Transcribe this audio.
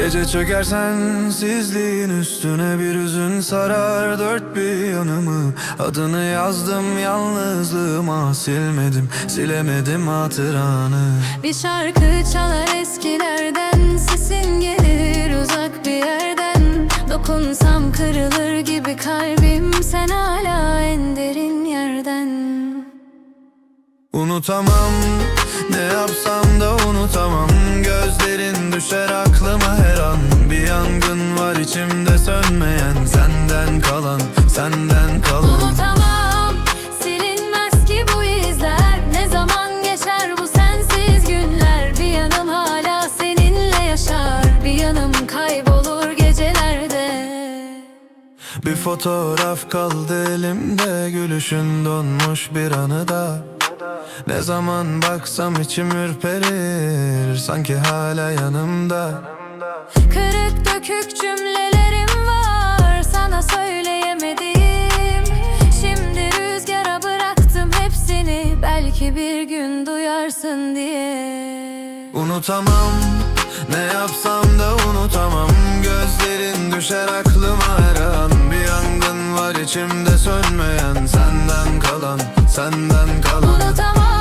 Gece çöker sensizliğin üstüne, bir hüzün sarar dört bir yanımı. Adını yazdım yalnızlığıma, silmedim silemedim hatıranı. Bir şarkı çalar eskilerden, sesin gelir uzak bir yerden. Dokunsam kırılır gibi kalbim, sen hala en derin yerden. Unutamam, ne yapsam da unutamam. Gözlerin düşer aklıma her an. Bir yangın var içimde sönmeyen, senden kalan, senden kalan. Unutamam, silinmez ki bu izler. Ne zaman geçer bu sensiz günler. Bir yanım hala seninle yaşar, bir yanım kaybolur gecelerde. Bir fotoğraf kaldı elimde, gülüşün donmuş bir anıda. Ne zaman baksam içim ürperir, sanki hala yanımda. Kırık dökük cümlelerim var, sana söyleyemediğim. Şimdi rüzgara bıraktım hepsini, belki bir gün duyarsın diye. Unutamam, ne yapsam da unutamam. Gözlerin düşer aklıma her an. Bir yangın var içimde sönmeyen, senden kalan, senden kalan. Unutamam,